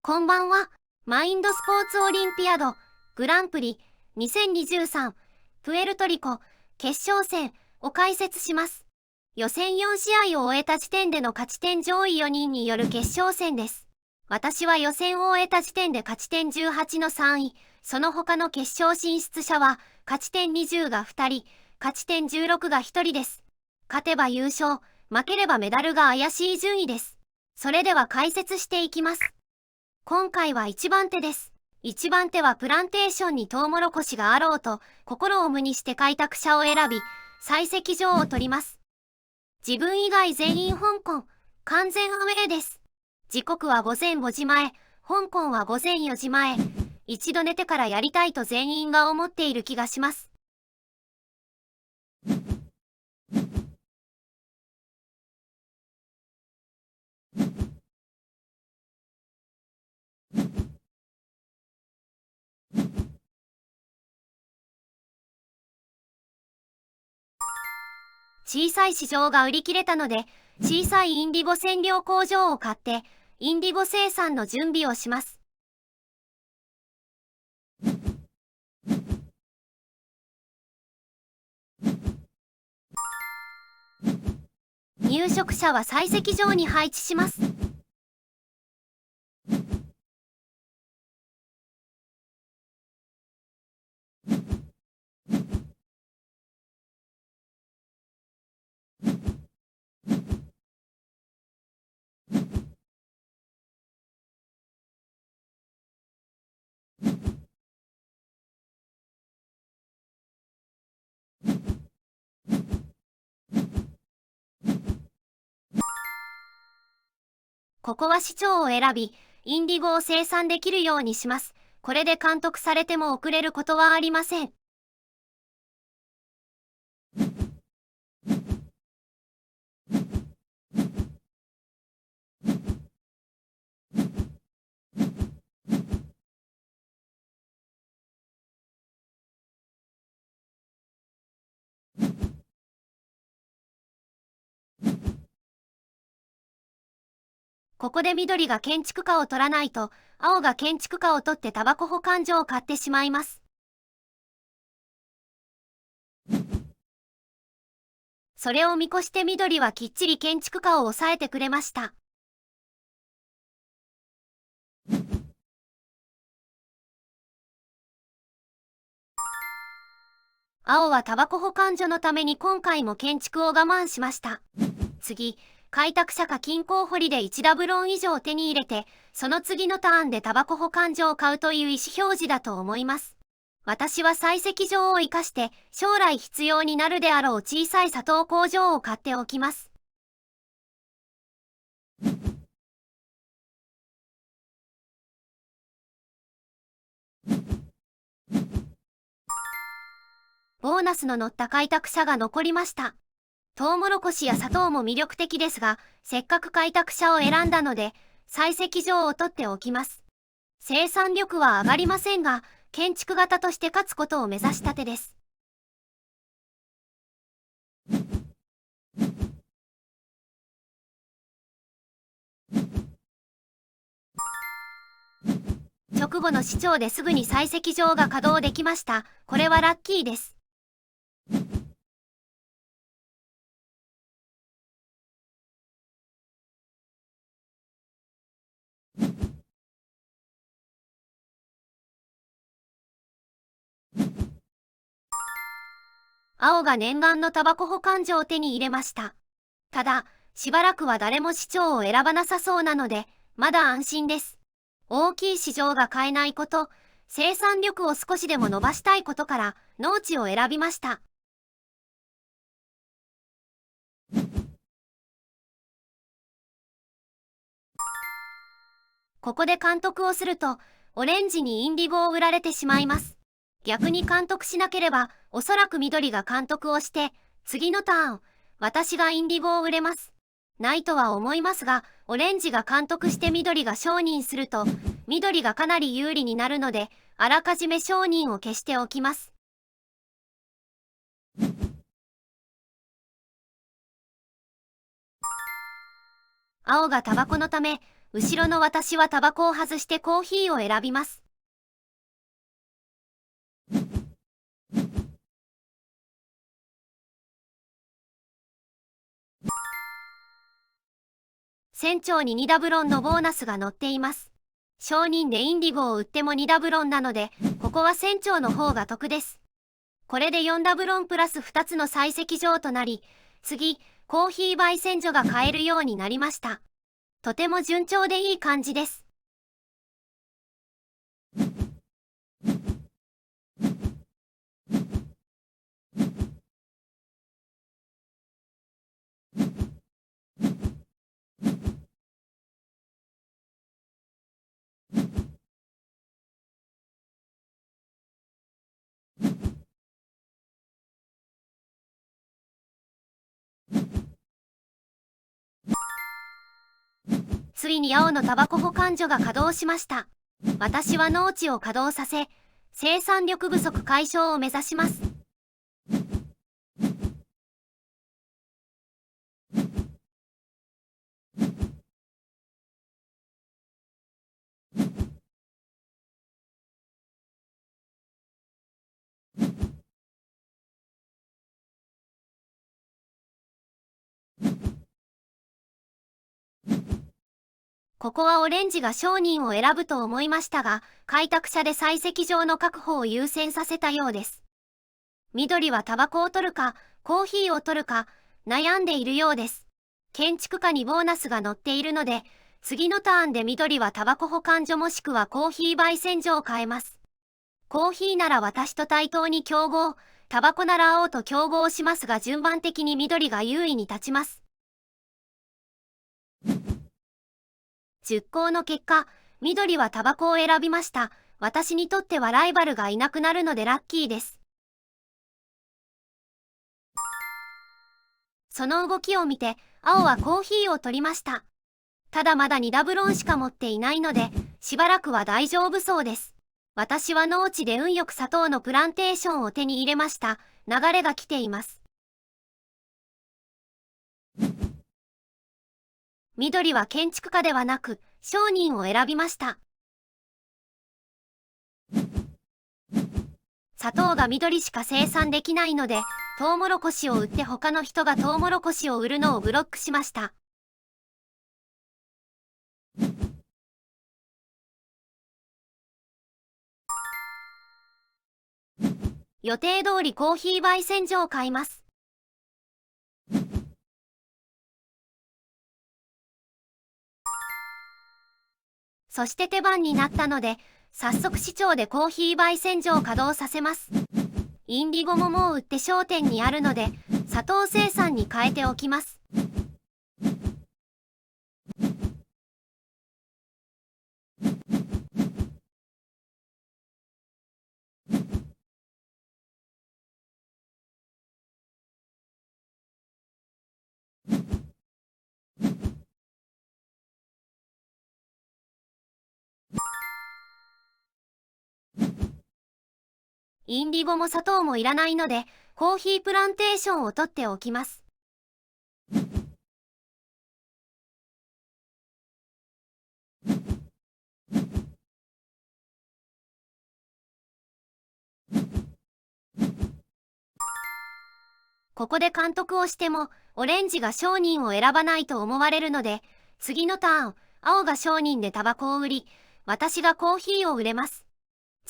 こんばんは。マインドスポーツオリンピアドグランプリ2023プエルトリコ決勝戦を解説します。予選4試合を終えた時点での勝ち点上位4人による決勝戦です。私は予選を終えた時点で勝ち点18の3位、その他の決勝進出者は勝ち点20が2人、勝ち点16が1人です。勝てば優勝、負ければメダルが怪しい順位です。それでは解説していきます。今回は1番手です。1番手はプランテーションにトウモロコシがあろうと心を無にして開拓者を選び、採石場を取ります。自分以外全員香港、完全アウェーです。時刻は午前5時前、香港は午前4時前。一度寝てからやりたいと全員が思っている気がします。小さい市場が売り切れたので、小さいインディゴ染料工場を買って、インディゴ生産の準備をします。入植者は採石場に配置します。ここは市長を選び、インディゴを生産できるようにします。これで監督されても遅れることはありません。ここで緑が建築家を取らないと、青が建築家を取ってタバコ保管所を買ってしまいます。それを見越して緑はきっちり建築家を抑えてくれました。青はタバコ保管所のために今回も建築を我慢しました。次、開拓者か金鉱掘りで1ダブロン以上手に入れて、その次のターンでタバコ保管所を買うという意思表示だと思います。私は採石場を生かして将来必要になるであろう小さい砂糖工場を買っておきます。ボーナスの乗った開拓者が残りました。トウモロコシや砂糖も魅力的ですが、せっかく開拓者を選んだので、採石場を取っておきます。生産力は上がりませんが、建築型として勝つことを目指した手です。直後の市長ですぐに採石場が稼働できました。これはラッキーです。青が念願のタバコ保管所を手に入れました。ただ、しばらくは誰も市長を選ばなさそうなので、まだ安心です。大きい市場が買えないこと、生産力を少しでも伸ばしたいことから、農地を選びました。ここで監督をすると、オレンジにインディゴを売られてしまいます。逆に監督しなければ、おそらく緑が監督をして、次のターン、私がインディゴを売れます。ないとは思いますが、オレンジが監督して緑が承認すると、緑がかなり有利になるので、あらかじめ承認を消しておきます。青がタバコのため、後ろの私はタバコを外してコーヒーを選びます。船長に2ダブロンのボーナスが載っています。商人でインディゴを売っても2ダブロンなので、ここは船長の方が得です。これで4ダブロンプラス2つの採石場となり、次、コーヒー焙煎所が買えるようになりました。とても順調でいい感じです。ついに青のタバコ保管所が稼働しました。私は農地を稼働させ、生産力不足解消を目指します。ここはオレンジが商人を選ぶと思いましたが、開拓者で採石場の確保を優先させたようです。緑はタバコを取るか、コーヒーを取るか、悩んでいるようです。建築家にボーナスが載っているので、次のターンで緑はタバコ保管所もしくはコーヒー焙煎所を変えます。コーヒーなら私と対等に競合、タバコなら青と競合しますが順番的に緑が優位に立ちます。熟考の結果、緑はタバコを選びました。私にとってはライバルがいなくなるのでラッキーです。その動きを見て、青はコーヒーを取りました。ただまだ2ダブロンしか持っていないので、しばらくは大丈夫そうです。私は農地で運よく砂糖のプランテーションを手に入れました。流れが来ています。緑は建築家ではなく、商人を選びました。砂糖が緑しか生産できないので、トウモロコシを売って他の人がトウモロコシを売るのをブロックしました。予定通りコーヒー焙煎所を買います。そして手番になったので、早速市長でコーヒー焙煎所を稼働させます。インディゴももう売って商店にあるので、砂糖生産に変えておきます。インディゴも砂糖もいらないので、コーヒープランテーションを取っておきます。ここで監督をしても、オレンジが商人を選ばないと思われるので、次のターン、青が商人でタバコを売り、私がコーヒーを売れます。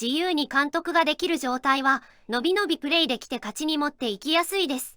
自由に監督ができる状態は、のびのびプレイできて勝ちに持っていきやすいです。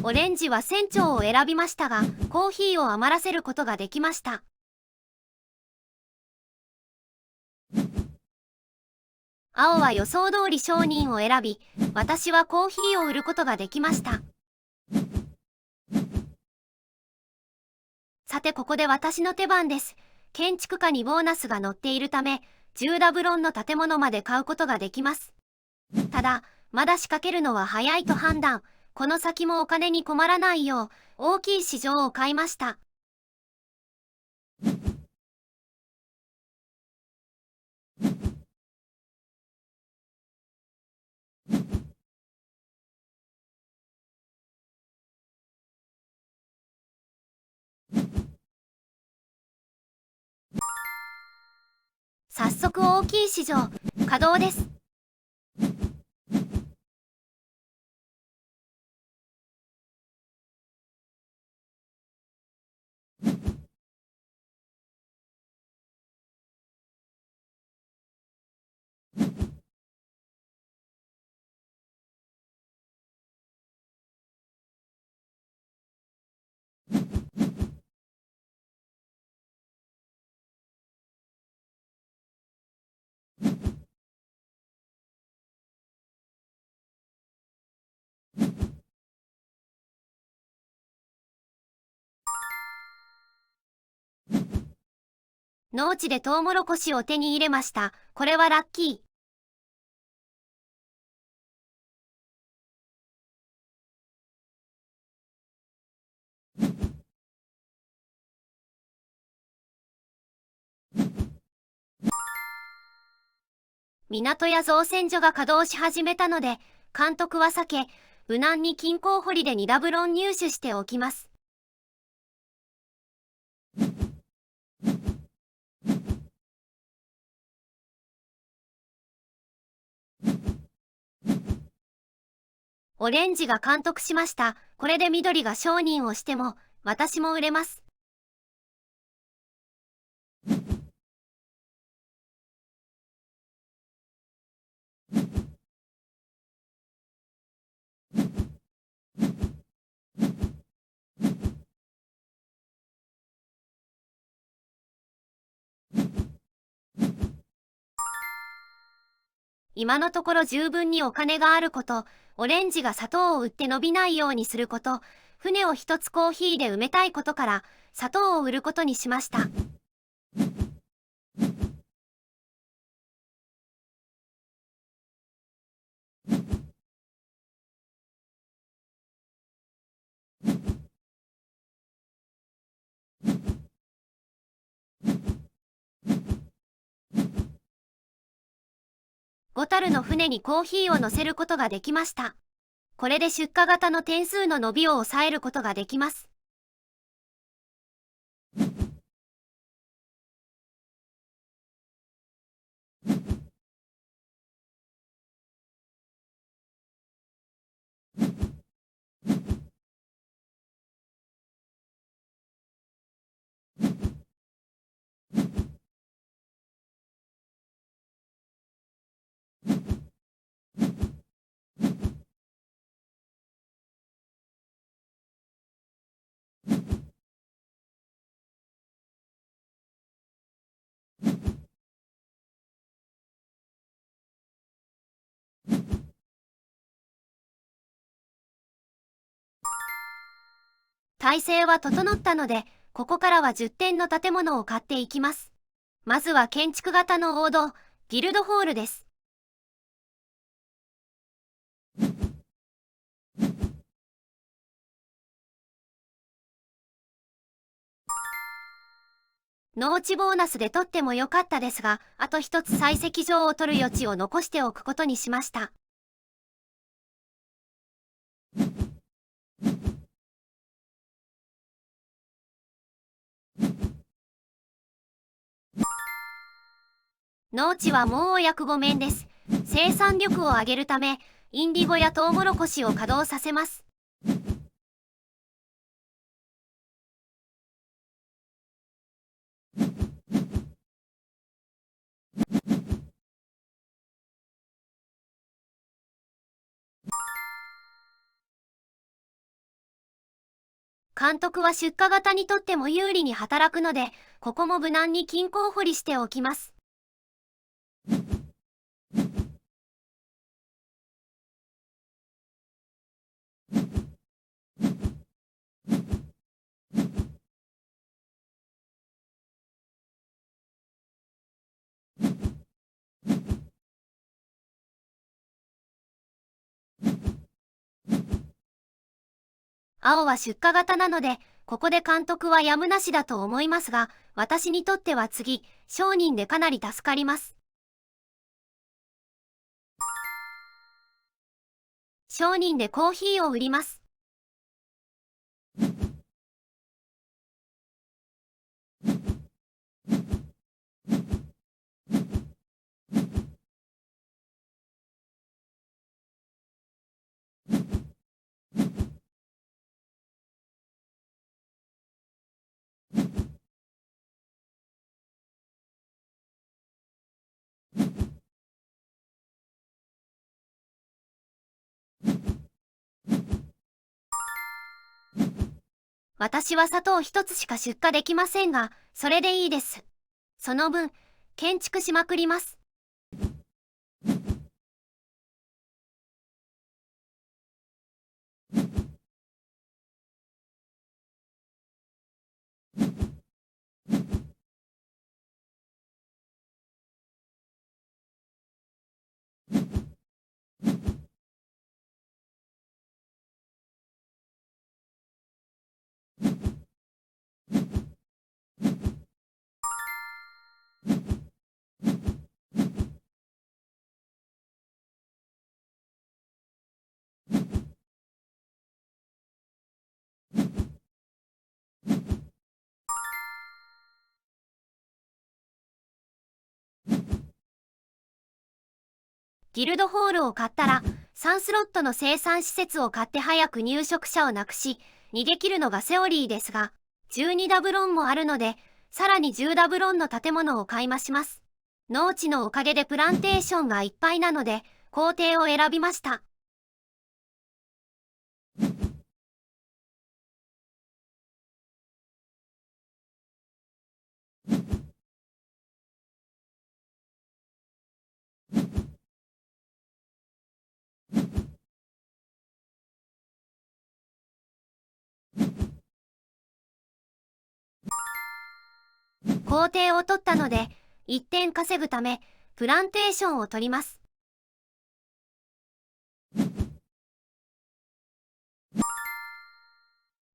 オレンジは船長を選びましたが、コーヒーを余らせることができました。青は予想通り商人を選び、私はコーヒーを売ることができました。さてここで私の手番です。建築家にボーナスが載っているため、10ダブロンの建物まで買うことができます。ただ、まだ仕掛けるのは早いと判断。この先もお金に困らないよう、大きい市場を買いました。早速大きい市場、稼働です。農地でトウモロコシを手に入れました。これはラッキー。港や造船所が稼働し始めたので、監督は避け、無難に金鉱掘りで2ダブロン入手しておきます。オレンジが監督しました。これで緑が商人をしても、私も売れます。今のところ十分にお金があること、オレンジが砂糖を売って伸びないようにすること、船を一つコーヒーで埋めたいことから、砂糖を売ることにしました。5タルの船にコーヒーを乗せることができました。これで出荷型の点数の伸びを抑えることができます。体制は整ったので、ここからは10点の建物を買っていきます。まずは建築型の王道、ギルドホールです。農地ボーナスで取ってもよかったですが、あと一つ採石場を取る余地を残しておくことにしました。農地はもうお役御免です。生産力を上げるため、インディゴやトウモロコシを稼働させます。監督は出荷型にとっても有利に働くので、ここも無難に金鉱掘りしておきます。青は出荷型なので、ここで監督はやむなしだと思いますが、私にとっては次、商人でかなり助かります。商人でコーヒーを売ります。私は砂糖一つしか出荷できませんが、それでいいです。その分、建築しまくります。ギルドホールを買ったら、3スロットの生産施設を買って早く入植者をなくし、逃げ切るのがセオリーですが、12ダブロンもあるので、さらに10ダブロンの建物を買い増します。農地のおかげでプランテーションがいっぱいなので、工程を選びました。工程を取ったので、1点稼ぐため、プランテーションを取ります。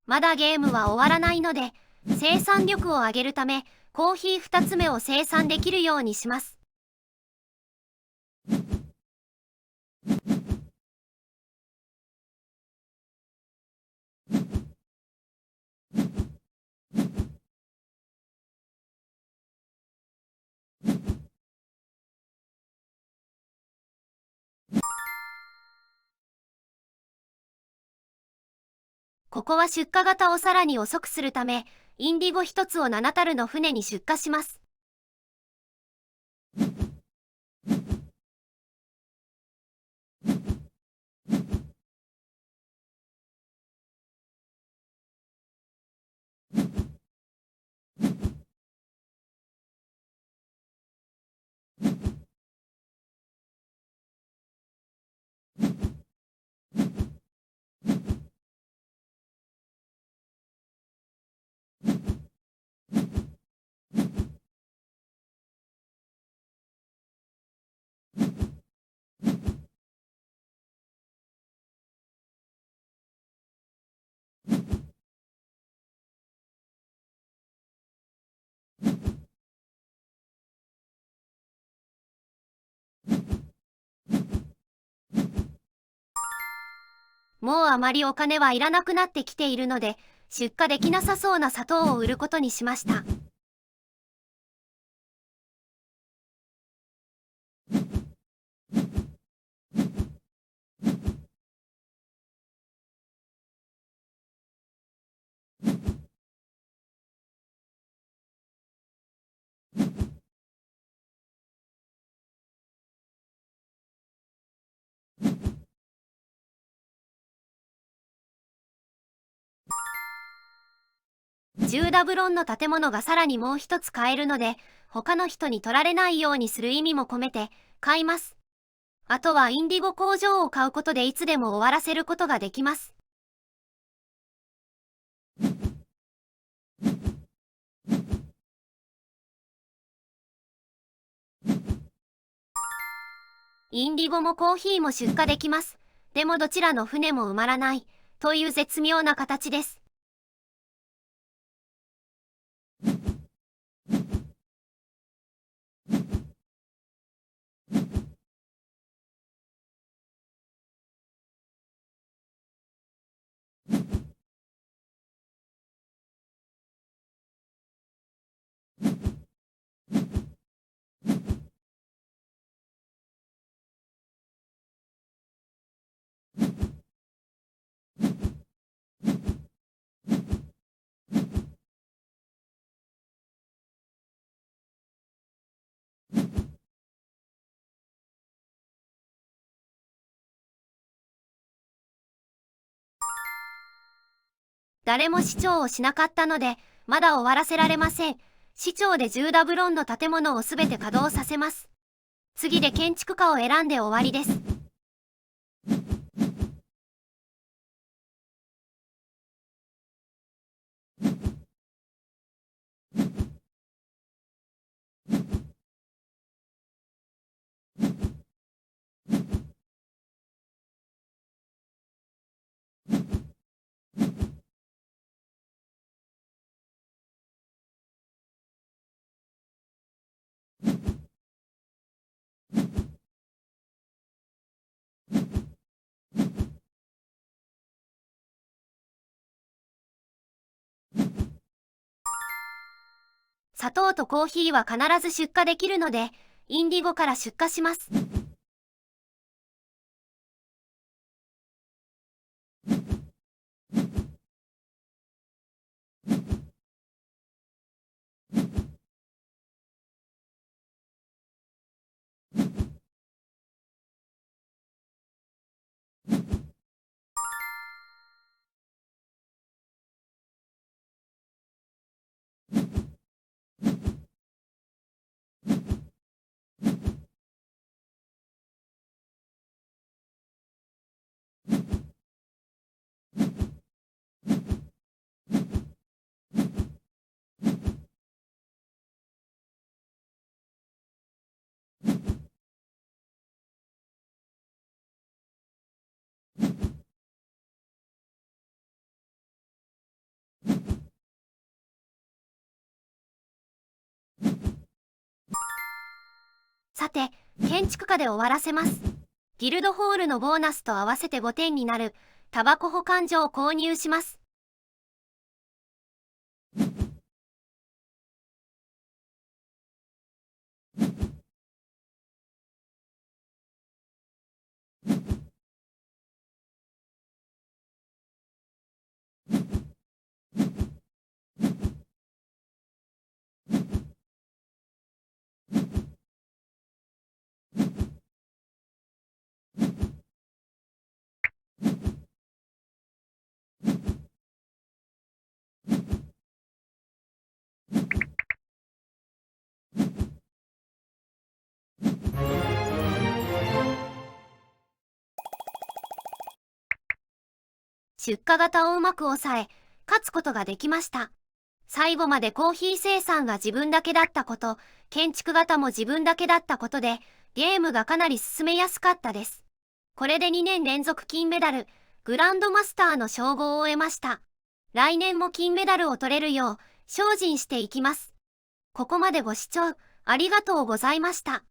まだゲームは終わらないので、生産力を上げるため、コーヒー2つ目を生産できるようにします。ここは出荷型をさらに遅くするため、インディゴ1つを7タルの船に出荷します。もうあまりお金はいらなくなってきているので、出荷できなさそうな砂糖を売ることにしました。10ダブロンの建物がさらにもう一つ買えるので、他の人に取られないようにする意味も込めて、買います。あとはインディゴ工場を買うことでいつでも終わらせることができます。インディゴもコーヒーも出荷できます。でもどちらの船も埋まらない、という絶妙な形です。誰も市長をしなかったので、まだ終わらせられません。市長で10ダブロンの建物をすべて稼働させます。次で建築家を選んで終わりです。砂糖とコーヒーは必ず出荷できるので、インディゴから出荷します。さて、建築家で終わらせます。ギルドホールのボーナスと合わせて5点になる、タバコ保管所を購入します。出荷型をうまく抑え、勝つことができました。最後までコーヒー生産が自分だけだったこと、建築型も自分だけだったことで、ゲームがかなり進めやすかったです。これで2年連続金メダル、グランドマスターの称号を得ました。来年も金メダルを取れるよう、精進していきます。ここまでご視聴ありがとうございました。